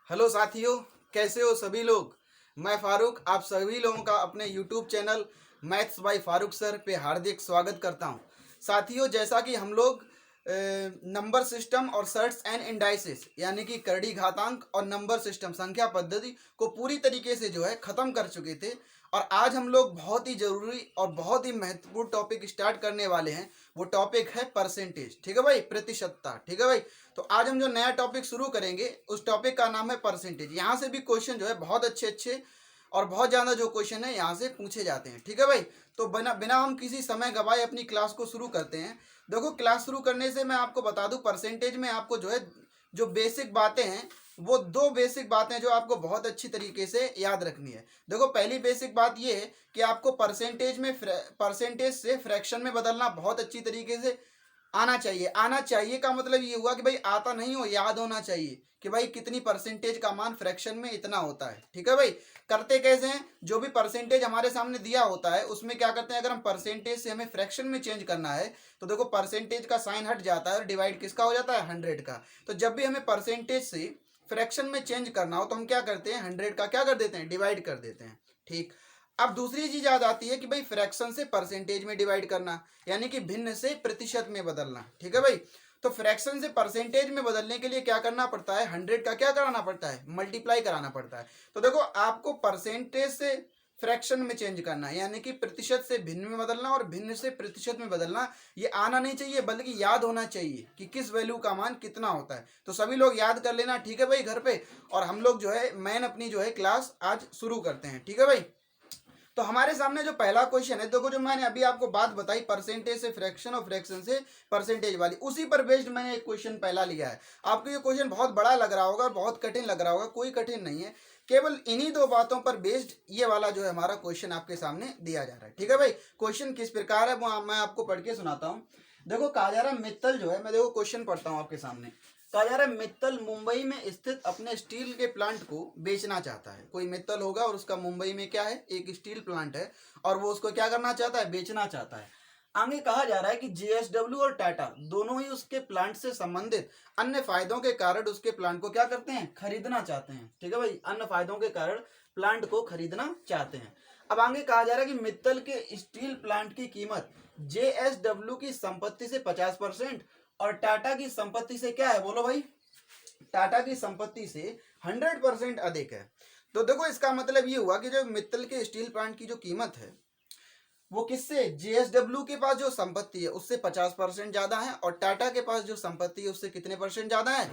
Hello साथियों, कैसे हो सभी लोग। मैं फारूक आप सभी लोगों का अपने YouTube channel maths by Farooq sir पे हार्दिक स्वागत करता हूं। साथियों, जैसा कि हम लोग नंबर सिस्टम और सर्ट्स एंड इंडाइसेस यानी कि करड़ी घातांक और नंबर सिस्टम संख्या पद्धति को पूरी तरीके से जो है ख़त्म कर चुके थे, और आज हम लोग बहुत ही ज़रूरी और बहुत ही महत्वपूर्ण टॉपिक स्टार्ट करने वाले हैं। वो टॉपिक है परसेंटेज। ठीक है भाई, प्रतिशतता। ठीक है भाई, तो आज हम जो नया टॉपिक शुरू करेंगे उस टॉपिक का नाम है परसेंटेज। यहाँ से भी क्वेश्चन जो है बहुत अच्छे अच्छे और बहुत ज़्यादा जो क्वेश्चन है यहाँ से पूछे जाते हैं। ठीक है भाई, तो बिना बिना हम किसी समय गवाए अपनी क्लास को शुरू करते हैं। देखो, क्लास शुरू करने से मैं आपको बता दूं, परसेंटेज में आपको जो है जो बेसिक बातें हैं वो दो बेसिक बातें जो आपको बहुत अच्छी तरीके से याद रखनी है। देखो, पहली बेसिक बात ये है कि आपको परसेंटेज से फ्रैक्शन में बदलना बहुत अच्छी तरीके से आना चाहिए। आना चाहिए का मतलब ये हुआ कि भाई आता नहीं हो, याद होना चाहिए कि भाई कितनी परसेंटेज का मान फ्रैक्शन में इतना होता है। ठीक है भाई, करते कैसे हैं, जो भी परसेंटेज हमारे सामने दिया होता है उसमें क्या करते हैं, अगर हम परसेंटेज से हमें फ्रैक्शन में चेंज करना है तो देखो परसेंटेज का साइन हट जाता है और डिवाइड किसका हो जाता है, 100 का। तो जब भी हमें परसेंटेज से फ्रैक्शन में चेंज करना हो तो हम क्या करते हैं, 100 का क्या कर देते हैं, डिवाइड कर देते हैं। ठीक। अब दूसरी चीज याद आती है कि भाई फ्रैक्शन से परसेंटेज में डिवाइड करना, यानी कि भिन्न से प्रतिशत में बदलना। ठीक है भाई, तो फ्रैक्शन से परसेंटेज में बदलने के लिए क्या करना पड़ता है, 100 का क्या कराना पड़ता है, मल्टीप्लाई कराना पड़ता है। तो देखो, आपको परसेंटेज से फ्रैक्शन में चेंज करना यानी कि प्रतिशत से भिन्न में बदलना और भिन्न से प्रतिशत में बदलना, ये आना नहीं चाहिए बल्कि याद होना चाहिए कि किस वैल्यू का मान कितना होता है। तो सभी लोग याद कर लेना। ठीक है भाई, घर पे। और हम लोग जो है मैन अपनी जो है क्लास आज शुरू करते हैं। ठीक है भाई, तो हमारे सामने जो पहला क्वेश्चन है, देखो जो मैंने अभी आपको बात बताई परसेंटेज से फ्रैक्शन और फ्रैक्शन से परसेंटेज वाली, उसी पर बेस्ड मैंने एक क्वेश्चन पहला लिया है। आपको ये क्वेश्चन बहुत बड़ा लग रहा होगा और बहुत कठिन लग रहा होगा, कोई कठिन नहीं है, केवल इन्हीं दो बातों पर बेस्ड ये वाला जो है हमारा क्वेश्चन आपके सामने दिया जा रहा है। ठीक है भाई, क्वेश्चन किस प्रकार है वो मैं आपको पढ़ के सुनाता हूँ। देखो, कहा जा रहा है मित्तल जो है, मैं देखो क्वेश्चन पढ़ता हूँ आपके सामने। कहा जा रहा है मित्तल मुंबई में स्थित अपने स्टील के प्लांट को बेचना चाहता है। कोई मित्तल होगा और उसका मुंबई में क्या है, एक स्टील प्लांट है और वो उसको क्या करना चाहता है, बेचना चाहता है। आगे कहा जा रहा है कि जेएसडब्ल्यू और टाटा दोनों ही उसके प्लांट से संबंधित अन्य फायदों के कारण उसके प्लांट को क्या करते हैं, खरीदना चाहते हैं। ठीक है भाई, अन्य फायदों के कारण प्लांट को खरीदना चाहते हैं। अब आगे कहा जा रहा है कि मित्तल के स्टील प्लांट की कीमत जेएसडब्ल्यू की संपत्ति से 50% और टाटा की संपत्ति से क्या है, बोलो भाई, टाटा की संपत्ति से 100% अधिक है। तो देखो, इसका मतलब ये हुआ कि जो मित्तल के स्टील प्लांट की जो कीमत है वो किससे, जेएसडब्ल्यू के पास जो संपत्ति है उससे 50% ज्यादा है, और टाटा के पास जो संपत्ति है उससे कितने परसेंट ज्यादा है,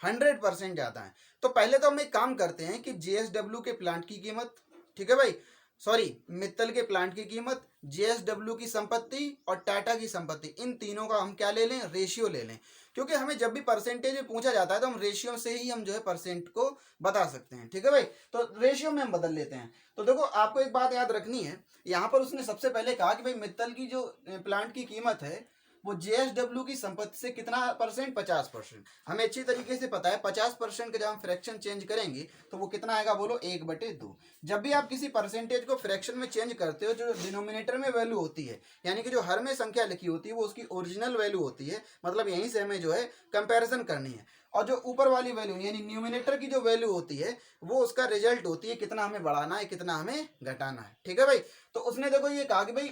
100% ज्यादा है। तो पहले तो हम एक काम करते हैं कि जेएसडब्ल्यू के प्लांट की कीमत, ठीक है भाई, सॉरी, मित्तल के प्लांट की कीमत, जेएसडब्ल्यू की संपत्ति और टाटा की संपत्ति, इन तीनों का हम क्या ले लें, रेशियो ले लें। क्योंकि हमें जब भी परसेंटेज में पूछा जाता है तो हम रेशियो से ही हम जो है परसेंट को बता सकते हैं। ठीक है भाई, तो रेशियो में हम बदल लेते हैं। तो देखो, आपको एक बात याद रखनी है, यहाँ पर उसने सबसे पहले कहा कि भाई मित्तल की जो प्लांट की कीमत है वो जेएसडब्ल्यू की संपत्ति से कितना परसेंट, 50%। हमें अच्छी तरीके से पता है 50% का जब हम फ्रैक्शन चेंज करेंगे तो वो कितना आएगा, बोलो, 1/2। जब भी आप किसी परसेंटेज को फ्रैक्शन में चेंज करते हो, जो डिनोमिनेटर में वैल्यू होती है यानी कि जो हर में संख्या लिखी होती है वो उसकी ओरिजिनल वैल्यू होती है, मतलब यहीं से हमें जो है कंपेरिजन करनी है। और जो ऊपर वाली वैल्यू यानी न्यूमिनेटर की जो वैल्यू होती है वो उसका रिजल्ट होती है, कितना हमें बढ़ाना है कितना हमें घटाना है। ठीक है भाई, तो उसने देखो ये कहा कि भाई,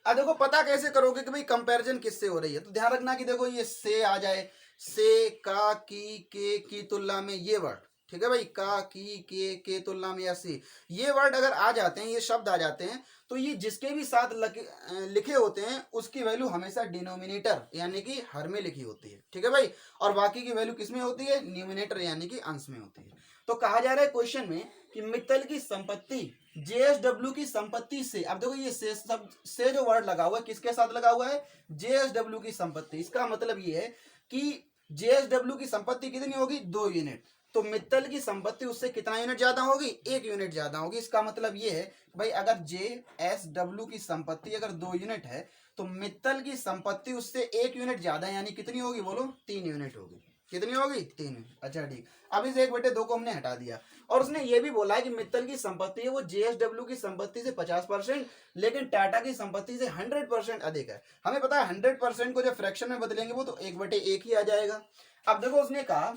अब देखो पता कैसे करोगे कि भाई कंपैरिजन किससे हो रही है, तो ध्यान रखना कि देखो ये से आ जाए, से, का, की तुलना में ये वर्ड, ठीक है भाई, का, की, के तुलना में या से, ये वर्ड अगर आ जाते हैं, ये शब्द आ जाते हैं, तो ये जिसके भी साथ लिखे होते हैं उसकी वैल्यू हमेशा डिनोमिनेटर यानी कि हर में लिखी होती है। ठीक है भाई, और बाकी की वैल्यू किस में होती है, न्यूमिनेटर यानी कि अंश में होती है। तो कहा जा रहा है क्वेश्चन में कि मित्तल की संपत्ति जेएसडब्ल्यू की संपत्ति से, अब देखो ये से जो वर्ड लगा हुआ है किसके साथ लगा हुआ है, जेएसडब्ल्यू की संपत्ति। इसका मतलब ये है कि जेएसडब्ल्यू की संपत्ति कितनी होगी, 2 यूनिट। तो मित्तल की संपत्ति उससे कितना यूनिट ज्यादा होगी, 1 यूनिट ज्यादा होगी। इसका मतलब ये है भाई, अगर जेएसडब्ल्यू की संपत्ति अगर 2 यूनिट है तो मित्तल की संपत्ति उससे 1 यूनिट ज्यादा है, यानी कितनी होगी, बोलो, 3 यूनिट होगी। कितनी होगी, 3। अच्छा ठीक, अब इस 1/2 को हमने हटा दिया। और उसने ये भी बोला है कि मित्तल की संपत्ति है वो जेएसडब्ल्यू की संपत्ति से 50%, लेकिन टाटा की संपत्ति से 100% अधिक है। हमें पता है 100% को जब फ्रैक्शन में बदलेंगे वो तो 1/1 ही आ जाएगा। अब देखो उसने कहा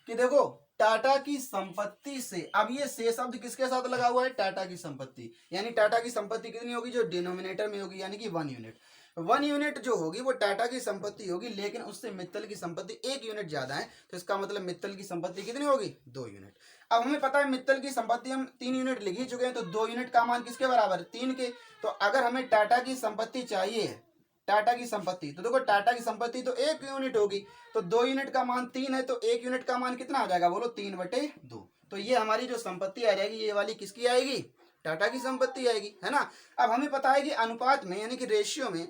कि देखो टाटा की संपत्ति से, अब ये से शब्द किसके साथ लगा हुआ है, टाटा की संपत्ति, यानी टाटा की संपत्ति कितनी होगी, जो डिनोमिनेटर में होगी, यानी कि 1 यूनिट। 1 यूनिट जो होगी वो टाटा की संपत्ति होगी, लेकिन उससे मित्तल की संपत्ति 1 यूनिट ज्यादा है, तो इसका मतलब मित्तल की संपत्ति कितनी होगी, 2 यूनिट। अब हमें पता है मित्तल की संपत्ति हम 3 यूनिट लिख ही चुके हैं, तो 2 यूनिट का मान किसके बराबर है, 3 के। तो अगर हमें टाटा की संपत्ति चाहिए, टाटा की संपत्ति, तो देखो टाटा की संपत्ति तो 1 यूनिट होगी, तो 2 यूनिट का मान 3 है, तो 1 यूनिट का मान कितना आ जाएगा, बोलो 3/2। तो ये हमारी जो संपत्ति आ जाएगी, ये वाली किसकी आएगी, टाटा की संपत्ति आएगी, है ना। अब हमें पता है कि अनुपात में, यानी कि रेशियो में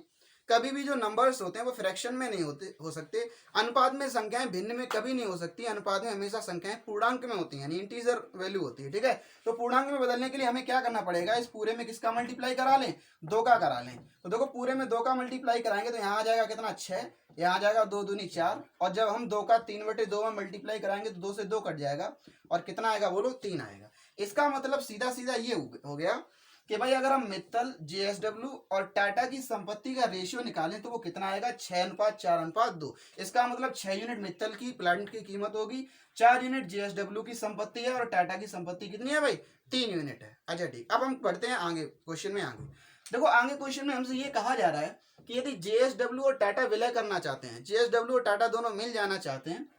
कभी भी जो नंबर्स होते हैं वो फ्रैक्शन में नहीं हो सकते। अनुपात में संख्याएं भिन्न में कभी नहीं हो सकती। अनुपात में हमेशा संख्याएं पूर्णांक में होती हैं, यानी इंटीजर वैल्यू होती है, ठीक है। तो पूर्णांक में बदलने के लिए हमें क्या करना पड़ेगा, इस पूरे में किसका मल्टीप्लाई करा लें, 2 का करा लें। तो देखो पूरे में 2 का मल्टीप्लाई कराएंगे तो यहाँ आ जाएगा कितना, 6, यहाँ आ जाएगा 2 दूनी 4, और जब हम 2 का 3/2 में मल्टीप्लाई कराएंगे तो 2 से 2 कट जाएगा, और कितना आएगा, बोलो 3 आएगा। इसका मतलब सीधा सीधा ये हो गया कि भाई अगर हम मित्तल, जेएसडब्ल्यू और टाटा की संपत्ति का रेशियो निकालें तो वो कितना आएगा, 6:4:2। इसका मतलब 6 यूनिट मित्तल की प्लांट की कीमत होगी, 4 यूनिट जेएसडब्ल्यू की संपत्ति है, और टाटा की संपत्ति कितनी है भाई, 3 यूनिट है। अच्छा ठीक, अब हम बढ़ते हैं आगे क्वेश्चन में। आगे देखो, आगे क्वेश्चन में हमसे ये कहा जा रहा है कि यदि जेएसडब्ल्यू और टाटा विलय करना चाहते हैं, जेएसडब्ल्यू और टाटा दोनों मिल जाना चाहते हैं,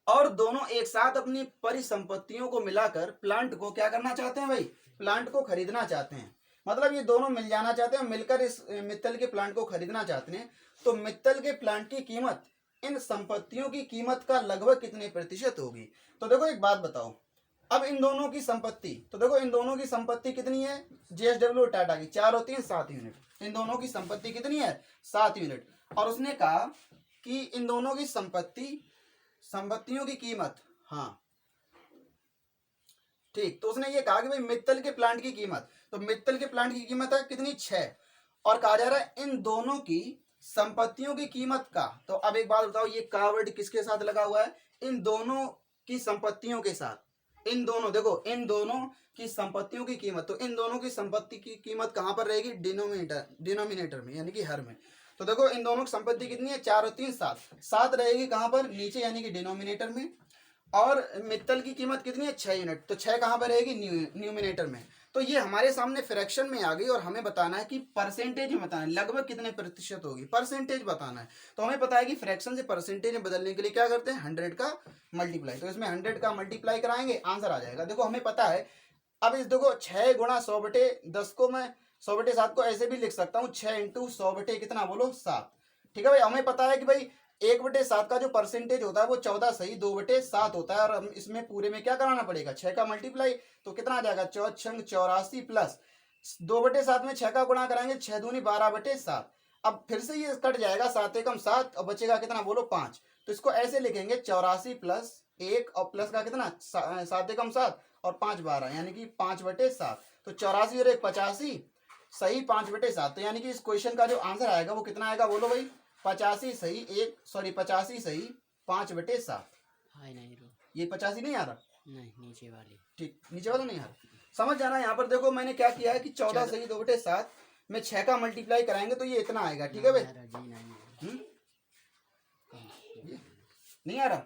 और दोनों एक साथ अपनी परिसंपत्तियों को मिलाकर प्लांट को क्या करना चाहते हैं भाई, प्लांट को खरीदना चाहते हैं, मतलब ये दोनों मिल जाना चाहते हैं, मिलकर इस मित्तल के प्लांट को खरीदना चाहते हैं, तो मित्तल के प्लांट की कीमत इन संपत्तियों की कीमत का लगभग कितने प्रतिशत होगी। तो देखो एक बात बताओ, अब इन दोनों की संपत्ति, तो देखो इन दोनों की संपत्ति कितनी है, जेएसडब्ल्यू और टाटा की 4 और 3 7 यूनिट, इन दोनों की संपत्ति कितनी है, 7 यूनिट। और उसने कहा कि इन दोनों की संपत्तियों की कीमत, हाँ ठीक, तो उसने ये कहा कि भाई मित्तल के प्लांट की कीमत, तो मित्तल के प्लांट की कीमत है कितनी, 6, और कहा जा रहा है इन दोनों की संपत्तियों की कीमत का। तो अब एक बात बताओ, ये का वर्ड किसके साथ लगा हुआ है, इन दोनों की संपत्तियों के साथ। इन दोनों, देखो इन दोनों की संपत्तियों की कीमत, तो इन दोनों की संपत्ति की कीमत कहां पर रहेगी, डिनोमिनेटर में, यानी कि हर में। तो देखो इन दोनों की संपत्ति कितनी है, 4 और 3 7, 7 रहेगी कहां पर, नीचे, यानी कि डिनोमिनेटर में। और मित्तल की कीमत कितनी है, 6 यूनिट, तो 6 कहां पर रहेगी, न्यूमिनेटर में। तो ये हमारे सामने फ्रैक्शन में आ गई, और हमें बताना है कि परसेंटेज में बताना है, लगभग कितने प्रतिशत होगी, परसेंटेज बताना है। तो हमें पता है कि फ्रैक्शन से परसेंटेज में बदलने के लिए क्या करते हैं, 100 का मल्टीप्लाई, तो इसमें 100 का मल्टीप्लाई कराएंगे, आंसर आ जाएगा। देखो हमें पता है, अब इस देखो 6 गुणा 100/10 को मैं 100/7 को ऐसे भी लिख सकता हूँ, 6 इंटू 100 कितना, बोलो 7, ठीक है भाई। हमें पता है कि भाई 1/7 का जो परसेंटेज होता है वो 14 सही 2/7 होता है, और हम इसमें पूरे में क्या कराना पड़ेगा, 6 का मल्टीप्लाई, तो कितना आ जाएगा, 84 प्लस 2/7 में 6 का गुणा कराएंगे, 6 दूनी 12/7। अब फिर से ये कट जाएगा, 7 एकम 7, और बचेगा कितना, बोलो 5। तो इसको ऐसे लिखेंगे, 84 प्लस 1 और प्लस का कितना, 7 एकम 7 और 5 12, यानी कि 5/7। तो 84 और 1 85 सही 5/7, तो यानी कि इस क्वेश्चन का जो आंसर आएगा वो कितना आएगा, बोलो भाई, 85 सही 85 सही 5/7। हाय नहीं रो, ये 85 नहीं आ रहा, नहीं नीचे वाली, ठीक, नीचे वाला नहीं आ रहा, समझ जाना। यहाँ पर देखो मैंने क्या किया है कि 14 सही 2/7 में 6 का मल्टीप्लाई कराएंगे तो ये इतना आएगा, ठीक है भाई। नहीं आ रहा,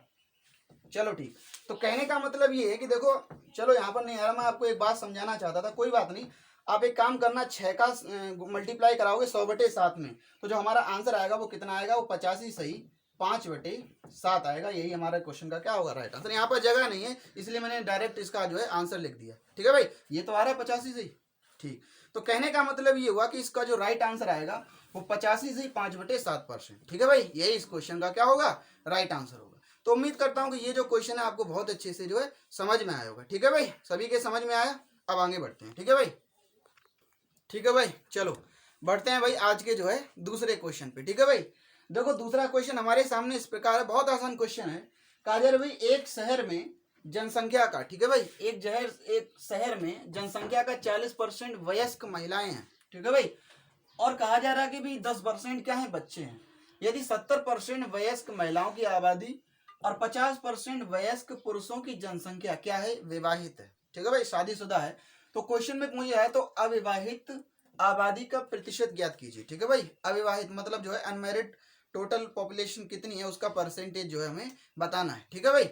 चलो ठीक। तो कहने का मतलब ये है कि देखो, चलो यहाँ पर नहीं आ रहा, मैं आपको एक बात समझाना चाहता था, कोई बात नहीं। आप एक काम करना, 6 का मल्टीप्लाई कराओगे 100/7 में, तो जो हमारा आंसर आएगा वो कितना आएगा, वो 85 सही 5/7 आएगा। यही हमारे क्वेश्चन का क्या होगा, राइट आंसर। यहाँ पर जगह नहीं है इसलिए मैंने डायरेक्ट इसका जो है आंसर लिख दिया, ठीक है भाई। ये तो आ रहा है 85 सही, ठीक। तो कहने का मतलब ये हुआ कि इसका जो राइट आंसर आएगा वो 85 सही 5/7%, ठीक है भाई। यही इस क्वेश्चन का क्या होगा, राइट आंसर होगा। तो उम्मीद करता हूँ कि ये जो क्वेश्चन है आपको बहुत अच्छे से जो है समझ में आया होगा, ठीक है भाई। सभी के समझ में आया, अब आगे बढ़ते हैं, ठीक है भाई। ठीक है भाई, चलो बढ़ते हैं भाई आज के जो है दूसरे क्वेश्चन पे, ठीक है भाई। देखो दूसरा क्वेश्चन हमारे सामने इस प्रकार है, बहुत आसान क्वेश्चन है। काजर भाई, एक शहर में जनसंख्या का, ठीक है भाई, एक शहर में जनसंख्या का 40% वयस्क महिलाएं हैं, ठीक है भाई। और कहा जा रहा है कि भाई 10% क्या है, बच्चे हैं। यदि 70% वयस्क महिलाओं की आबादी और 50% वयस्क पुरुषों की जनसंख्या क्या है, विवाहित है, ठीक है भाई, शादीशुदा है। तो क्वेश्चन में पूछ है तो अविवाहित आबादी का प्रतिशत ज्ञात कीजिए, ठीक है भाई। अविवाहित मतलब जो है अनमैरिड टोटल पॉपुलेशन कितनी है उसका परसेंटेज जो है हमें बताना है, ठीक है भाई।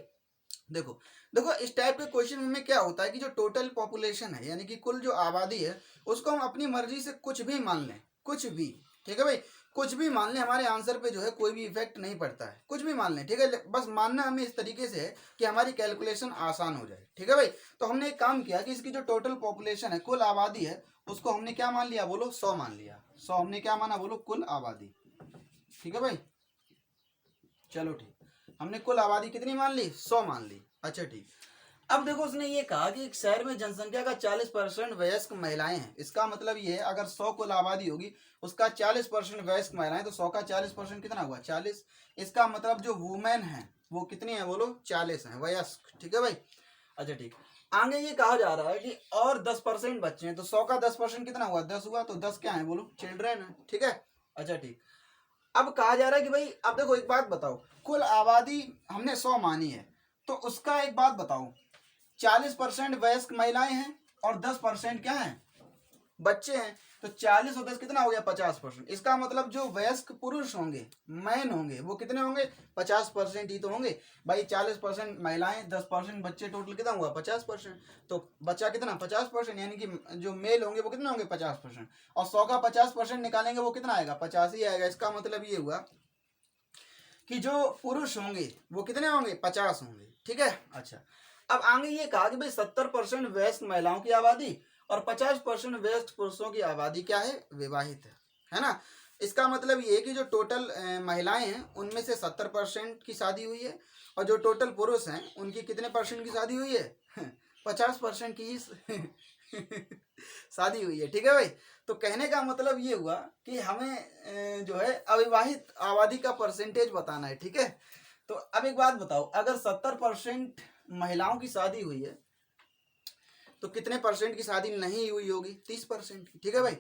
देखो देखो इस टाइप के क्वेश्चन में क्या होता है कि जो टोटल पॉपुलेशन है यानी कि कुल जो आबादी है उसको हम अपनी मर्जी से कुछ भी मान लें, कुछ भी, ठीक है भाई, कुछ भी मान लें, हमारे आंसर पे जो है कोई भी इफेक्ट नहीं पड़ता है, कुछ भी मान लें, ठीक है। बस मानना हमें इस तरीके से है कि हमारी कैलकुलेशन आसान हो जाए, ठीक है भाई। तो हमने एक काम किया कि इसकी जो टोटल पॉपुलेशन है, कुल आबादी है, उसको हमने क्या मान लिया बोलो, 100 मान लिया। 100 हमने क्या माना बोलो, कुल आबादी, ठीक है भाई। चलो ठीक, हमने कुल आबादी कितनी मान ली, 100 मान ली। अच्छा ठीक, अब देखो उसने ये कहा कि एक शहर में जनसंख्या का 40% वयस्क महिलाएं हैं। इसका मतलब ये है अगर 100 कुल आबादी होगी उसका 40% वयस्क महिलाएं, तो 100 का 40% कितना हुआ, 40। इसका मतलब जो वुमेन है वो कितनी है बोलो, 40 है वयस्क, ठीक है भाई। अच्छा ठीक, आगे ये कहा जा रहा है कि और 10% बच्चे हैं, तो 100 का 10% कितना हुआ, 10 हुआ, तो 10 क्या है बोलो, चिल्ड्रेन है, ठीक है। अच्छा ठीक, अब कहा जा रहा है कि भाई अब देखो एक बात बताओ, कुल आबादी हमने 100 मानी है, तो उसका एक बात बताओ, 40% वयस्क महिलाएं हैं और 10% क्या है, बच्चे हैं, तो 40 और 10 कितना हो गया, 50%। इसका मतलब जो वयस्क पुरुष होंगे, मैन होंगे, वो कितने होंगे, 50% ही तो होंगे भाई। 40% महिलाएं, 10% बच्चे, टोटल कितना हुआ, 50%। तो बच्चा कितना, 50%, यानी कि जो मेल होंगे वो कितने होंगे, 50%। और 100 का 50% निकालेंगे वो कितना आएगा, 50 ही आएगा। इसका मतलब ये हुआ कि जो पुरुष होंगे वो कितने होंगे, 50 होंगे, ठीक है। अच्छा, अब आगे ये कहा कि भाई 70% वयस्क महिलाओं की आबादी और 50% वयस्क पुरुषों की आबादी क्या है, विवाहित है ना। इसका मतलब ये है कि जो टोटल महिलाएं हैं उनमें से 70% की शादी हुई है, और जो टोटल पुरुष हैं उनकी कितने परसेंट की शादी हुई है, 50% की ही शादी हुई है, ठीक है भाई। तो कहने का मतलब ये हुआ कि हमें जो है अविवाहित आबादी का परसेंटेज बताना है, ठीक है। तो अब एक बात बताओ, अगर 70% महिलाओं की शादी हुई है तो कितने परसेंट की शादी नहीं हुई होगी, 30% की, ठीक है भाई।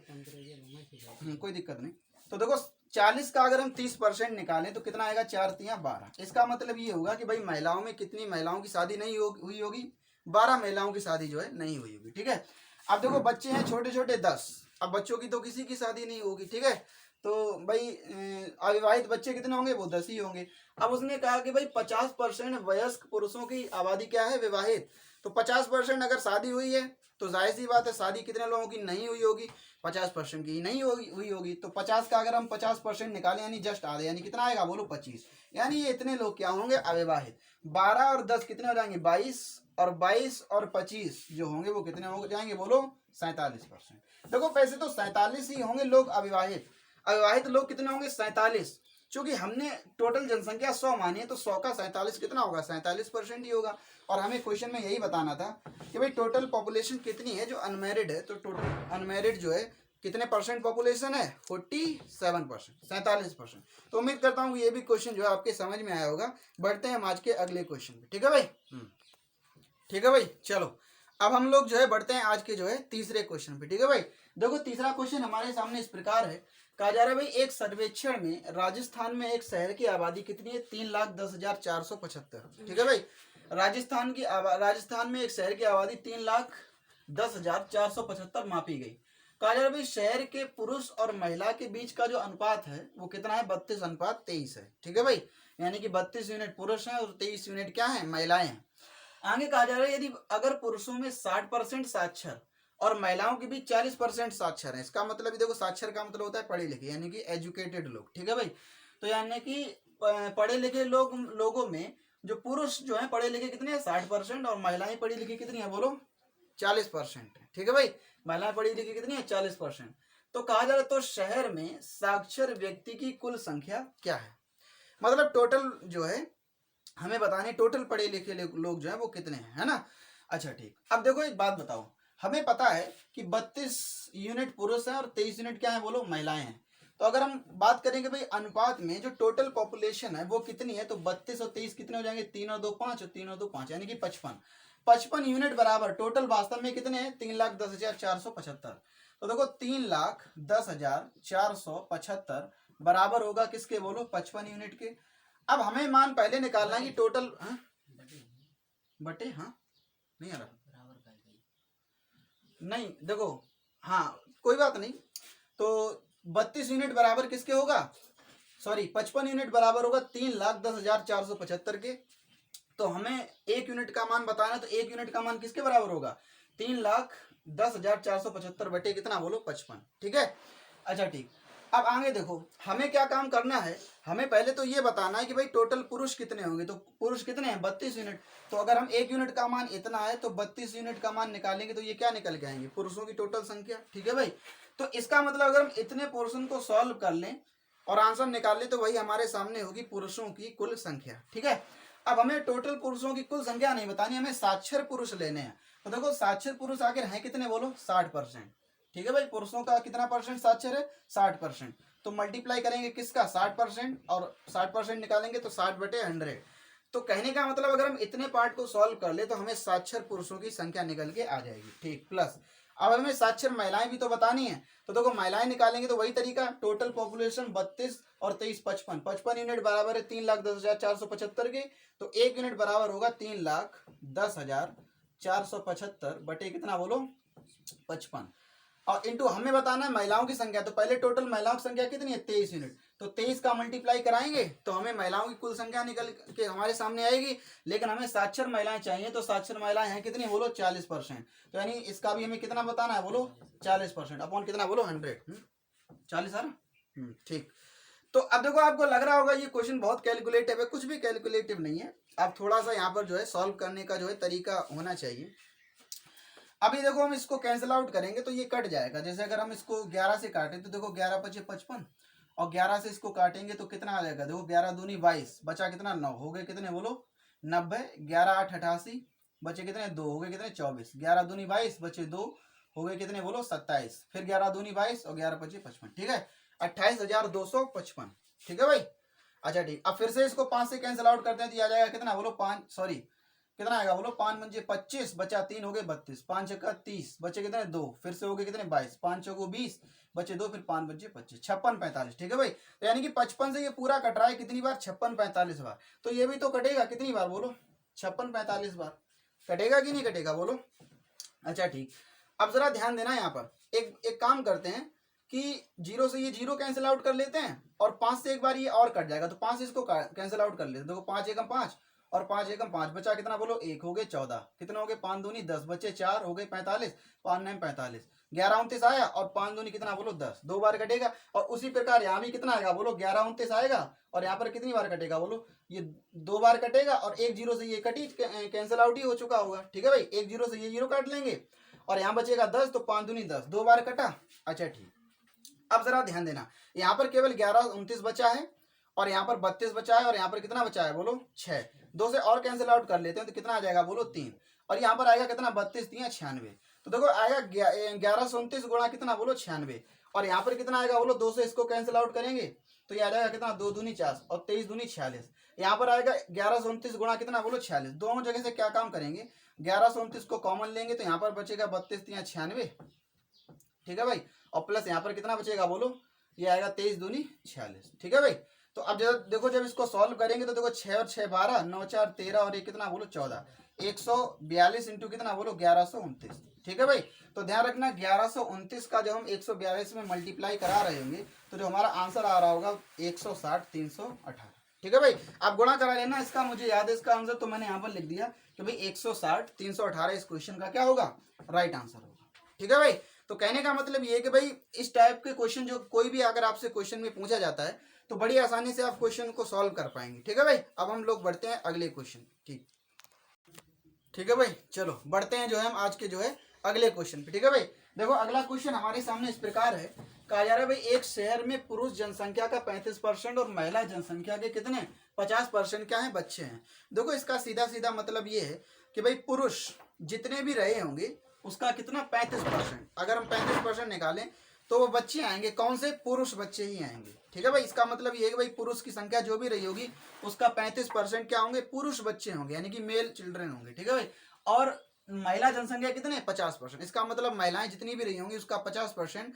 कोई दिक्कत नहीं। तो देखो 40 का अगर हम 30% निकालें तो कितना आएगा, 4 तियां 12। इसका मतलब ये होगा कि भाई महिलाओं में कितनी महिलाओं की शादी नहीं हुई होगी, 12 महिलाओं की शादी जो है नहीं हुई होगी, ठीक है। अब देखो बच्चे हैं छोटे छोटे 10, अब बच्चों की तो किसी की शादी नहीं होगी, ठीक है। तो भाई अविवाहित बच्चे कितने होंगे, वो 10 ही होंगे। अब उसने कहा कि भाई 50% वयस्क पुरुषों की आबादी क्या है, विवाहित। तो 50% अगर शादी हुई है तो जाहिर सी बात है शादी कितने लोगों की नहीं हुई होगी, 50% की नहीं हुई होगी। तो 50 का अगर हम 50% निकालें यानी जस्ट आधे, यानी कितना आएगा बोलो, 25। यानी ये इतने लोग क्या होंगे, अविवाहित। 12 और 10 कितने हो जाएंगे, 22, और 22 और 25 जो होंगे वो कितने हो जाएंगे बोलो, 47%। देखो पैसे तो 47 ही होंगे लोग अविवाहित, अविवाहित लोग कितने होंगे, 47। चूंकि हमने टोटल जनसंख्या 100 मानी है तो 100 का 47 कितना होगा, 47% ही होगा। और हमें क्वेश्चन में यही बताना था कि भाई टोटल पॉपुलेशन कितनी है जो अनमैरिड है, तो टोटल अनमैरिड जो है कितने परसेंट पॉपुलेशन है, 47%, 47%। तो उम्मीद करता हूँ ये भी क्वेश्चन जो है आपके समझ में आया होगा। बढ़ते हैं हम आज के अगले क्वेश्चन पे, ठीक है भाई। ठीक है भाई, चलो अब हम लोग जो है बढ़ते हैं आज के जो है तीसरे क्वेश्चन पे, ठीक है भाई। देखो तीसरा क्वेश्चन हमारे सामने इस प्रकार है, कहा जा रहा है भाई एक सर्वेक्षण में राजस्थान में एक शहर की आबादी कितनी है, 3,10,475, ठीक है भाई। राजस्थान में एक शहर की आबादी 3,10,475 मापी गई। कहा जा रहा है भाई शहर के पुरुष और महिला के बीच का जो अनुपात है वो कितना है, 32:23 है, ठीक है भाई। यानी कि 32 यूनिट पुरुष हैं और 23 यूनिट क्या है, महिलाएं हैं। आगे कहा जा रहा है यदि अगर पुरुषों में 60% साक्षर और महिलाओं के बीच 40% साक्षर है, इसका मतलब देखो साक्षर का मतलब होता है पढ़े लिखे, यानी कि एजुकेटेड लोग, ठीक है भाई। तो यानी कि पढ़े लिखे लोगों में जो पुरुष जो है पढ़े लिखे कितने हैं, 60%, और महिलाएं पढ़ी लिखी कितनी है बोलो, 40% है, ठीक है भाई। महिलाएं पढ़ी लिखी कितनी है, 40%। तो कहा जा रहा है तो शहर में साक्षर व्यक्ति की कुल संख्या क्या है, मतलब टोटल जो है हमें बताने टोटल पढ़े लिखे लोग जो है वो कितने हैं, है ना। अच्छा ठीक, अब देखो एक बात बताओ, हमें पता है कि 32 यूनिट पुरुष हैं और 23 यूनिट क्या है बोलो, महिलाएं हैं। तो अगर हम बात करेंगे भाई अनुपात में जो टोटल पॉपुलेशन है वो कितनी है, तो 32 और 23 कितने हो जाएंगे, 3 और 2 5, और 3 और 2 5, यानी कि 55 यूनिट बराबर टोटल वास्तव में कितने हैं, 3,10,475। तो देखो 3,10,475 बराबर होगा किसके बोलो, 55 यूनिट के। अब हमें मान पहले निकालना है कि टोटल बटे, हाँ नहीं आ रहा, नहीं देखो, हाँ कोई बात नहीं। तो 32 यूनिट बराबर किसके होगा, सॉरी 55 यूनिट बराबर होगा 3,10,475 के, तो हमें 1 यूनिट का मान बताना है, तो 1 यूनिट का मान किसके बराबर होगा? 3,10,475 बटे कितना बोलो 55। ठीक है, अच्छा ठीक। अब आगे देखो हमें क्या काम करना है, हमें पहले तो ये बताना है कि भाई टोटल पुरुष कितने होंगे। तो पुरुष कितने हैं? 32 यूनिट। तो अगर हम 1 यूनिट का मान इतना है तो 32 यूनिट का मान निकालेंगे तो ये क्या निकल के आएंगे? पुरुषों की टोटल संख्या। ठीक है भाई, तो इसका मतलब अगर हम इतने पोर्शन को सॉल्व कर लें और आंसर निकाल लें तो वही हमारे सामने होगी पुरुषों की कुल संख्या। ठीक है, अब हमें टोटल पुरुषों की कुल संख्या नहीं बतानी, हमें साक्षर पुरुष लेने हैं। तो देखो साक्षर पुरुष आखिर हैं कितने बोलो? 60%। ठीक है भाई, पुरुषों का कितना परसेंट साक्षर है? 60%। तो मल्टीप्लाई करेंगे किसका? 60%, और 60% निकालेंगे तो 60/100। तो कहने का मतलब अगर हम इतने पार्ट को सॉल्व कर ले तो हमें साक्षर पुरुषों की संख्या निकल के आ जाएगी। ठीक, प्लस अब हमें साक्षर महिलाएं भी तो बतानी है। तो देखो महिलाएं निकालेंगे तो वही तरीका, टोटल पॉपुलेशन 32 और 23 55, 55 यूनिट बराबर है 3,10,475 के। तो 1 यूनिट बराबर होगा 3,10,475 बटे कितना बोलो 55। और इंटू हमें बताना है महिलाओं की संख्या। तो पहले टोटल महिलाओं की संख्या कितनी है? 23 यूनिट। तो 23 का मल्टीप्लाई कराएंगे तो हमें महिलाओं की कुल संख्या निकल के हमारे सामने आएगी। लेकिन हमें साक्षर महिलाएं चाहिए, तो साक्षर महिलाएं हैं कितनी बोलो? 40%। तो यानी इसका भी हमें कितना बताना है बोलो? 40% अपॉन कितना बोलो? 100। 40 है ना? ठीक। तो अब देखो आपको लग रहा होगा ये क्वेश्चन बहुत कैलकुलेटिव है, कुछ भी कैलकुलेटिव नहीं है। अब थोड़ा सा यहाँ पर जो है सॉल्व करने का जो है तरीका होना चाहिए। अभी देखो हम इसको कैंसिल आउट करेंगे तो ये कट जाएगा। जैसे अगर हम इसको 11 से काटें तो देखो 11 पचे 55, और 11 से इसको काटेंगे तो कितना आ जाएगा? देखो 11 दूनी 22, बचा कितना? 9। हो गए कितने बोलो? 90। 11 8 88, बचे कितने? 2। हो गए कितने? 24। 11 दूनी 22, बचे 2, हो गए कितने बोलो? 27। फिर 11 दूनी 22 और 11 पचे 55। ठीक है, 28,255। ठीक है भाई, अच्छा ठीक। अब फिर से इसको 5 से कैंसिल आउट करते हैं तो आ जाएगा कितना बोलो? 5, सॉरी कितना आएगा बोलो? 5 पंजे 25, बचा 3, हो गए 32। 5 छक्का 30, बचे कितने? 2। फिर से हो गए कितने? 22। 5 चौको 20, बचे 2, फिर 5 बचे 25, 56 45। ठीक है भाई, तो यानी कि 55 से ये पूरा कट रहा है कितनी बार? 56 45 बार। तो ये भी तो कटेगा कितनी बार बोलो? 56 45 बार। कटेगा कि नहीं कटेगा बोलो? अच्छा ठीक। अब जरा ध्यान देना यहाँ पर, एक काम करते हैं कि 0 से ये 0 कैंसिल आउट कर लेते हैं, और 5 से एक बार ये और कट जाएगा तो 5 से इसको कैंसिल आउट कर लेते हैं। देखो 5 एकम 5 और 5 एकम 5, बचा कितना बोलो? 1। हो गए 14। कितने हो गए? 5 दूनी 10, बचे 4, हो गए 45। 5 9 45, 11 29 आया, और 5 दूनी कितना बोलो? 10। 2 बार कटेगा। और उसी प्रकार यहाँ भी कितना आएगा बोलो? 11 29 आएगा, और यहाँ पर कितनी बार कटेगा बोलो? ये 2 बार कटेगा, और 1 0 से ये कटी कैंसिल आउट ही हो चुका होगा। ठीक है भाई, 1 0 से ये 0 काट लेंगे, और यहाँ बचेगा 10, तो 5 दूनी 10, 2 बार कटा। अच्छा ठीक। अब जरा ध्यान देना, यहाँ पर केवल 11 29 बचा है, और यहाँ पर 32 बचा है, और यहाँ पर कितना बचा है बोलो? 6। 2 से और कैंसिल आउट कर लेते हैं तो कितना आ जाएगा बोलो? 3। और यहाँ पर आएगा कितना? 32 3 96। तो देखो आएगा 1129 गुणा कितना बोलो? 96। और यहाँ पर कितना आएगा बोलो? 2 से इसको कैंसिल आउट करेंगे तो ये आ जाएगा कितना? 2 दूनी 4 और 23 दूनी 46। यहाँ पर आएगा 1129 गुणा कितना बोलो? 46। दोनों जगह से क्या काम करेंगे? 1129 को कॉमन लेंगे तो यहाँ पर बचेगा 32 3 96। ठीक है भाई, और प्लस यहाँ पर कितना बचेगा बोलो? ये आएगा 23 दूनी 46। ठीक है भाई, तो अब जब देखो जब इसको सॉल्व करेंगे तो देखो 6 और 6 12, 9 4 13, और ये कितना बोलो? 14। 142 इंटू कितना बोलो? 1129। ठीक है भाई, तो ध्यान रखना 1129 का जब हम 142 में मल्टीप्लाई करा रहे होंगे तो जो हमारा आंसर आ रहा होगा 160 318। ठीक है भाई, आप गुणा करा लेना इसका, मुझे याद है इसका आंसर, तो मैंने यहाँ पर लिख दिया कि भाई 160 318 इस क्वेश्चन का क्या होगा? राइट आंसर होगा। ठीक है भाई, तो कहने का मतलब ये है कि भाई इस टाइप के क्वेश्चन जो कोई भी अगर आपसे क्वेश्चन में पूछा जाता है तो बड़ी आसानी से आप क्वेश्चन को सॉल्व कर पाएंगे। ठीक है भाई, अब हम लोग बढ़ते हैं अगले क्वेश्चन। ठीक है भाई, चलो बढ़ते हैं जो है हम आज के जो है अगले क्वेश्चन पे। ठीक है भाई, देखो अगला क्वेश्चन हमारे सामने इस प्रकार है, कहा जा रहा है भाई एक शहर में पुरुष जनसंख्या का 35% और महिला जनसंख्या के कितने 50% क्या है? बच्चे हैं। देखो इसका सीधा सीधा मतलब ये है कि भाई पुरुष जितने भी रहे होंगे उसका कितना 35%, अगर हम 35% निकालें तो वो बच्चे आएंगे। कौन से? पुरुष बच्चे ही आएंगे। ठीक है भाई, इसका मतलब ये है कि भाई पुरुष की संख्या जो भी रही होगी उसका 35% क्या होंगे? पुरुष बच्चे होंगे, यानी कि मेल चिल्ड्रन होंगे। ठीक है भाई, और महिला जनसंख्या कितने? 50%। इसका मतलब महिलाएं जितनी भी रही होंगी उसका 50%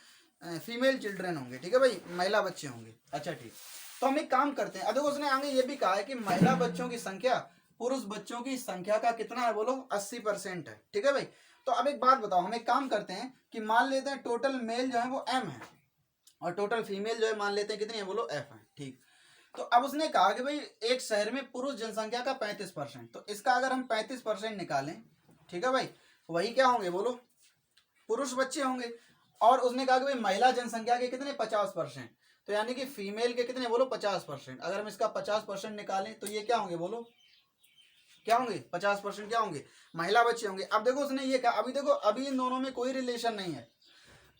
फीमेल चिल्ड्रन होंगे। ठीक है भाई, महिला बच्चे होंगे। अच्छा ठीक, तो हम एक काम करते हैं। अब देखो उसने आगे ये भी कहा है कि महिला बच्चों की संख्या पुरुष बच्चों की संख्या का कितना है बोलो? 80% है। ठीक है भाई, तो अब एक बात बताओ, हम एक काम करते हैं कि मान लेते हैं टोटल मेल जो है वो m है, और टोटल फीमेल जो है मान लेते हैं कितनी है बोलो? f है। ठीक, तो अब उसने कहा कि भाई एक शहर में पुरुष जनसंख्या का 35%, तो इसका अगर हम 35% निकालें, ठीक है भाई, वही क्या होंगे बोलो, पुरुष बच्चे होंगे। और उसने कहा कि भाई महिला जनसंख्या के कितने 50%, तो यानी कि फीमेल के कितने बोलो 50%। अगर हम इसका 50% निकालें तो ये क्या होंगे बोलो, क्या होंगे 50% क्या होंगे, महिला बच्चे होंगे। अब देखो उसने ये कहा, अभी देखो अभी इन दोनों में कोई रिलेशन नहीं है।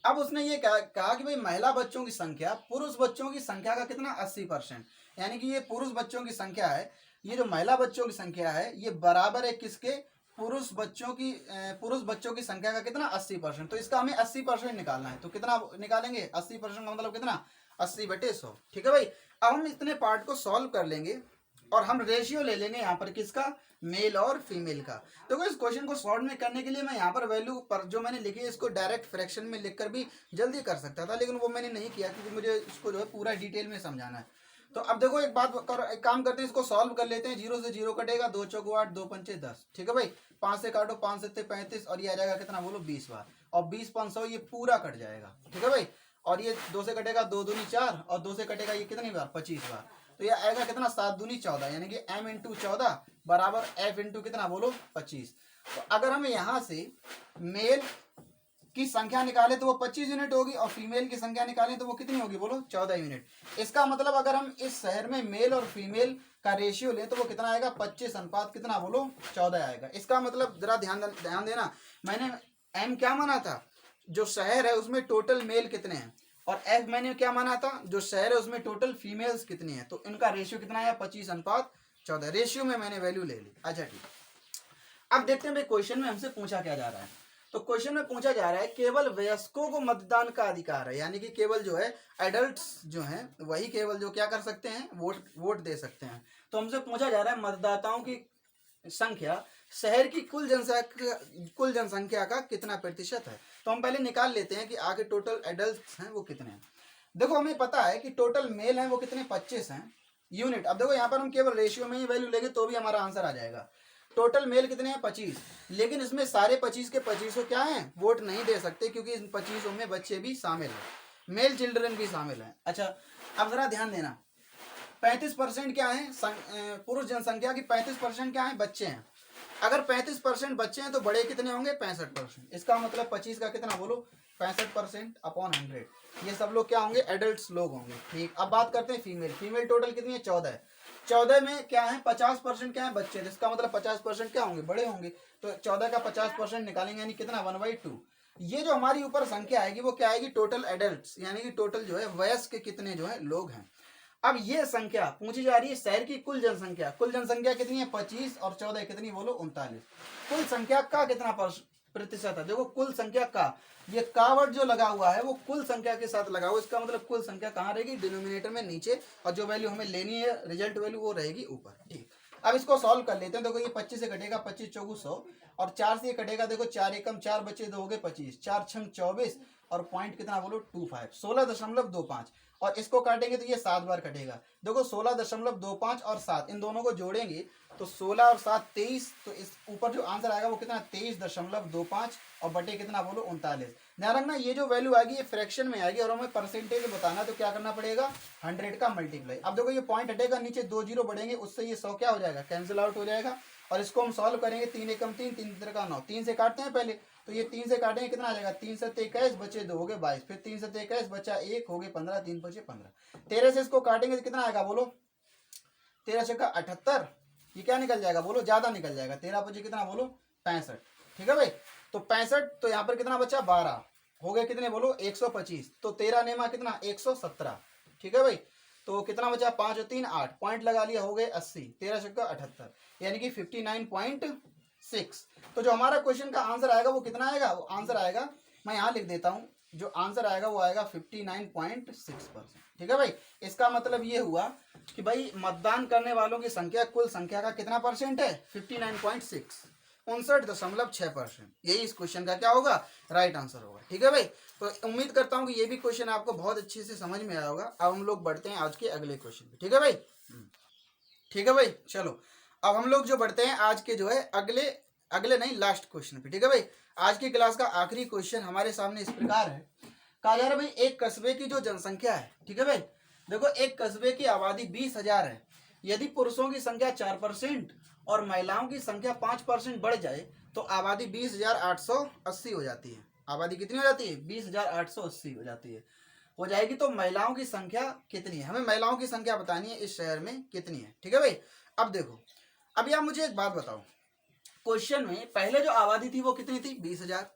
अब उसने ये कहा कि भाई महिला बच्चों की संख्या पुरुष बच्चों की संख्या का कितना 80%, यानी कि ये पुरुष बच्चों की संख्या है, ये जो महिला बच्चों की संख्या है ये बराबर है किसके, पुरुष बच्चों की संख्या का कितना 80%। तो इसका हमें 80% निकालना है, तो कितना निकालेंगे 80% का मतलब कितना 80/100। ठीक है भाई, अब हम इतने पार्ट को सॉल्व कर लेंगे और हम रेशियो ले लेंगे यहाँ पर किसका, मेल और फीमेल का। तो इस क्वेश्चन को सॉल्व में करने के लिए मैं यहाँ पर वैल्यू पर जो मैंने लिखी है इसको डायरेक्ट फ्रैक्शन में लिखकर भी जल्दी कर सकता था, लेकिन वो मैंने नहीं किया क्योंकि मुझे इसको जो है पूरा डिटेल में समझाना है। तो अब देखो एक काम करते हैं, इसको सॉल्व कर लेते हैं। 0 से 0 कटेगा, 2 चौको 8, 2 पंचे 10। ठीक है भाई, 5 से काटो, 5 7 35 और ये आ जाएगा कितना बोलो 20 बार, और 20 500 ये पूरा कट जाएगा। ठीक है भाई, और ये 2 से कटेगा 2 दूनी 4, और 2 से कटेगा ये कितनी बार 25 बार, तो ये आएगा कितना 7 दूनी 14, यानी कि m इंटू 14 बराबर f इंटू कितना बोलो 25। तो अगर हम यहाँ से मेल की संख्या निकाले तो वो 25 यूनिट होगी, और फीमेल की संख्या निकालें तो वो कितनी होगी बोलो 14 यूनिट। इसका मतलब अगर हम इस शहर में मेल और फीमेल का रेशियो लें तो वो कितना आएगा 25 अनुपात कितना बोलो 14 आएगा। इसका मतलब जरा ध्यान देना, मैंने m क्या माना था, जो शहर है उसमें टोटल मेल कितने हैं, और f मैंने क्या माना था, जो शहर है उसमें टोटल फीमेल्स कितनी है। तो इनका रेशियो कितना है 25 अनुपात 14, रेशियो में मैंने वैल्यू ले ली। अच्छा ठीक, अब देखते हैं भाई क्वेश्चन में हमसे पूछा क्या जा रहा है। तो क्वेश्चन में पूछा जा रहा है केवल वयस्कों को मतदान का अधिकार है, यानी कि केवल जो है एडल्ट्स जो हैं वही केवल जो क्या कर सकते हैं, वोट दे सकते हैं। तो हमसे पूछा जा रहा है मतदाताओं की संख्या शहर की कुल जनसंख्या का कितना प्रतिशत है। तो हम पहले निकाल लेते हैं कि आगे टोटल एडल्ट्स हैं वो कितने हैं। देखो हमें पता है कि टोटल मेल हैं वो कितने 25 हैं यूनिट। अब देखो यहाँ पर हम केवल रेशियो में ही वैल्यू लेंगे तो भी हमारा आंसर आ जाएगा। टोटल मेल कितने हैं 25, लेकिन इसमें सारे 25 के 25 क्या हैं वोट नहीं दे सकते, क्योंकि इन 25 में बच्चे भी शामिल हैं, मेल चिल्ड्रन भी शामिल हैं। अच्छा अब जरा ध्यान देना, 35% क्या है पुरुष जनसंख्या की, 35% क्या है बच्चे हैं। अगर 35% बच्चे हैं तो बड़े कितने होंगे 65%। इसका मतलब 25 का कितना बोलो 65% अपॉन 100, ये सब लोग क्या होंगे एडल्ट लोग होंगे। ठीक, अब बात करते हैं फीमेल। फीमेल टोटल कितनी है 14 है, 14 में क्या है 50% क्या है बच्चे, जिसका मतलब 50% क्या होंगे बड़े होंगे। तो 14 का 50% निकालेंगे यानी कितना 1/2। ये जो हमारी ऊपर संख्या आएगी वो क्या आएगी टोटल एडल्ट, यानी कि टोटल जो है वयस्क के कितने जो है लोग हैं। अब ये संख्या पूछी जा रही है शहर की कुल जनसंख्या कितनी है 25 और 14 कितनी बोलो 39। कुल संख्या का कितना प्रतिशत है, देखो कुल संख्या का, ये का वर्ड जो लगा हुआ है वो कुल संख्या के साथ लगा हुआ, इसका मतलब कुल संख्या कहाँ रहेगी डिनोमिनेटर में नीचे, और जो वैल्यू हमें लेनी है रिजल्ट वैल्यू वो रहेगी ऊपर। ठीक, अब इसको सॉल्व कर लेते हैं। देखो ये 25 से कटेगा 25 चौगु 100, और 4 से कटेगा, देखो 4 एकम 4 बच्चे 2 हो गए 25, 4 छंग 24 और पॉइंट कितना बोलो 25 16.25, और इसको काटेंगे तो ये 7 बार कटेगा। देखो 16.25 और 7 इन दोनों को जोड़ेंगे तो 16 और 7 23, तो इस ऊपर जो आंसर आएगा वो कितना 23.25 और बटे कितना बोलो 39। ध्यान रखना ये जो वैल्यू आएगी ये फ्रैक्शन में आएगी, और हमें परसेंटेज बताना तो क्या करना पड़ेगा 100 का मल्टीप्लाई। अब देखो ये पॉइंट हटेगा, नीचे 2 जीरो बढ़ेंगे, उससे ये 100 क्या हो जाएगा कैंसिल आउट हो जाएगा। और इसको हम सॉल्व करेंगे 3 एकम 3 3 3 का 9, 3 से काटते हैं पहले, तो ये 3 से काटेंगे कितना आ जाएगा 3 से 21 बचे 2 हो गए 22, फिर 3 से 21 बचा 1 हो गए 15, 3 बचे 15। 13 से इसको काटेंगे तो कितना आएगा बोलो 13 से 78, ये क्या निकल जाएगा बोलो ज्यादा निकल जाएगा, 13 बचे कितना बोलो 65। ठीक है भाई, तो 65, तो यहाँ पर कितना बचा 12 हो गए कितने बोलो 125, तो 13 नेमा कितना 117। ठीक है भाई, तो कितना बचा 5 और 3 8, पॉइंट लगा लिया हो गए 80, 13 छक्का 78, यानी कि 59.6। तो जो हमारा क्वेश्चन का आंसर आएगा वो कितना आएगा, वो आंसर आएगा मैं यहाँ लिख देता हूँ, जो आंसर आएगा वो आएगा 59.6%। ठीक है भाई, इसका मतलब ये हुआ कि भाई मतदान करने वालों की संख्या कुल संख्या का कितना परसेंट है 59.6, 59.6%। यही इस क्वेश्चन का क्या होगा राइट आंसर होगा। ठीक है भाई, तो उम्मीद करता हूँ कि ये भी क्वेश्चन आपको बहुत अच्छे से समझ में आया होगा। अब हम लोग बढ़ते हैं आज के अगले क्वेश्चन पे। ठीक है भाई, ठीक है भाई, चलो अब हम लोग जो बढ़ते हैं आज के जो है अगले नहीं लास्ट क्वेश्चन पे। ठीक है भाई, आज की क्लास का आखिरी क्वेश्चन हमारे सामने इस प्रकार है, कहा जा रहा है भाई एक कस्बे की जो जनसंख्या है, ठीक है भाई, देखो एक कस्बे की आबादी 20,000 है, यदि पुरुषों की संख्या 4% और महिलाओं की संख्या 5% बढ़ जाए तो आबादी 20,880 हो जाती है। आबादी कितनी हो जाती है? 20,880 हो जाती है, हो जाएगी। तो महिलाओं की संख्या कितनी है? हमें महिलाओं की संख्या बतानी है इस शहर में कितनी है। ठीक है भाई। अब देखो, अब आप मुझे एक बात बताओ, क्वेश्चन में पहले जो आबादी थी वो कितनी थी? 20,000,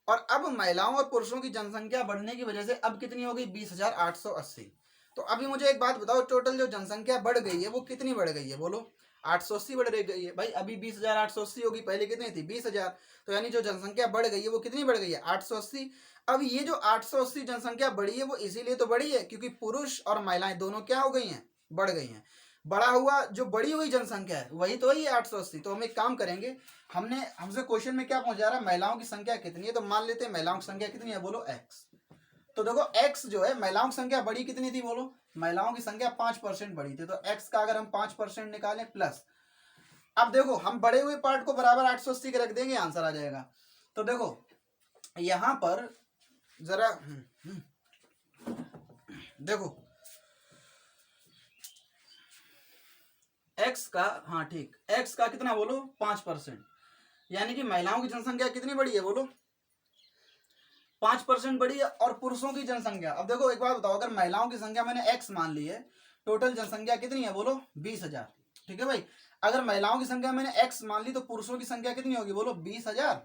और अब महिलाओं और पुरुषों की जनसंख्या बढ़ने की वजह से अब कितनी हो गई? 20,880। तो अभी मुझे एक बात बताओ, टोटल जो जनसंख्या बढ़ गई है वो कितनी बढ़ गई है? बोलो। 880 बढ़ गई है भाई। अभी 20,880 होगी, पहले कितनी थी? 20,000। तो यानी जो जनसंख्या बढ़ गई है वो कितनी बढ़ गई है? 880। अब ये जो 880 जनसंख्या बढ़ी है वो इसीलिए तो बढ़ी है क्योंकि पुरुष और महिलाएं दोनों क्या हो गई हैं? बढ़ गई हैं। बड़ा हुआ जो बड़ी हुई जनसंख्या है वही तो है ये 880। तो हम एक काम करेंगे, हमसे क्वेश्चन में क्या पहुंचा रहा है? महिलाओं की संख्या कितनी है, तो मान लेते हैं महिलाओं की संख्या कितनी है? बोलो x। तो देखो x जो है, महिलाओं की संख्या बड़ी कितनी थी? बोलो। महिलाओं की संख्या 5% बढ़ी थी, तो x का अगर हम 5% निकालें प्लस, अब देखो हम बड़े हुए पार्ट को बराबर 880 के रख देंगे, आंसर आ जाएगा। तो देखो यहां पर जरा देखो x का, हाँ ठीक, x का कितना? बोलो 5%, यानी कि महिलाओं की जनसंख्या कितनी बढ़ी है? बोलो 5% बढ़ी है। और पुरुषों की जनसंख्या, अब देखो एक बात बताओ, अगर महिलाओं की संख्या मैंने x मान ली है, टोटल जनसंख्या कितनी है? बोलो 20,000। ठीक है भाई। अगर महिलाओं की संख्या मैंने x मान ली तो पुरुषों की संख्या कितनी होगी? बोलो 20,000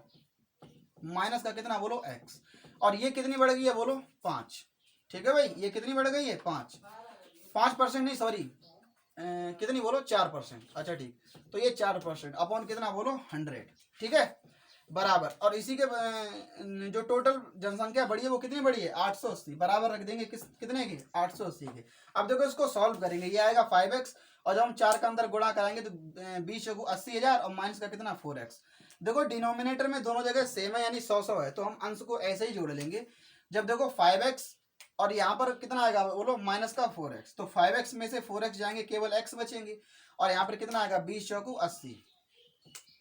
माइनस का कितना? बोलो x। और ये कितनी बढ़ गई है? बोलो 5। ठीक है भाई, ये कितनी बढ़ गई है? 5% नहीं, सॉरी, कितनी? बोलो 4%। अच्छा ठीक, तो ये 4% अपॉन कितना? बोलो 100। ठीक है, बराबर। और इसी के जो टोटल जनसंख्या बढ़ी है वो कितनी बढ़ी है? 880, बराबर रख देंगे कितने की? 880 के। अब देखो इसको सॉल्व करेंगे, ये आएगा 5x, और जब हम 4 का अंदर गुणा कराएंगे तो 20×80,000 और माइनस का कितना? 4x। देखो डिनोमिनेटर में दोनों जगह सेम है, यानी 100 है, तो हम अंश को ऐसे ही जोड़ लेंगे। जब देखो 5x और यहाँ पर कितना आएगा? बोलो माइनस का 4x, तो 5x में से 4x जाएंगे, केवल x बचेंगे। और यहाँ पर कितना आएगा? 20×80,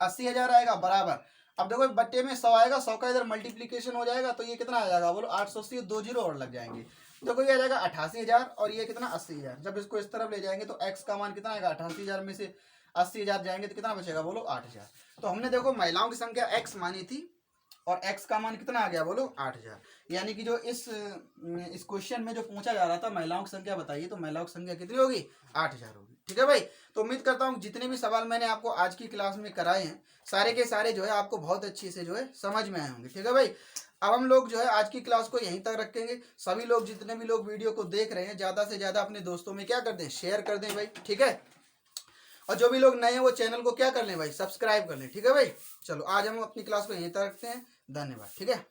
80,000 आएगा, बराबर। अब देखो बट्टे में 100 आएगा, 100 का इधर मल्टीप्लीकेशन हो जाएगा, तो ये कितना आ जाएगा? बोलो 880, 2 जीरो और लग जाएंगे, देखो ये आ जाएगा 88,000, और ये कितना? 80,000। जब इसको इस तरफ ले जाएंगे तो x का मान कितना आएगा? 88,000 में से 80,000 जाएंगे तो कितना बचेगा? बोलो 8,000। तो हमने देखो महिलाओं की संख्या x मानी थी और x का मान कितना आ गया? बोलो 8,000। यानी कि जो इस क्वेश्चन में जो पूछा जा रहा था महिलाओं की संख्या बताइए, तो महिलाओं की संख्या कितनी होगी? 8,000 होगी। ठीक है भाई। तो उम्मीद करता हूँ जितने भी सवाल मैंने आपको आज की क्लास में कराए हैं सारे के सारे जो है आपको बहुत अच्छे से जो है समझ में आए होंगे। ठीक है भाई। अब हम लोग जो है आज की क्लास को यहीं तक रखेंगे। सभी लोग, जितने भी लोग वीडियो को देख रहे हैं, ज़्यादा से ज़्यादा अपने दोस्तों में क्या कर दें? शेयर कर दें भाई। ठीक है। और जो भी लोग नए हैं वो चैनल को क्या कर लें भाई? सब्सक्राइब कर लें। ठीक है भाई। चलो आज हम अपनी क्लास को यहीं तक रखते हैं। धन्यवाद। ठीक है।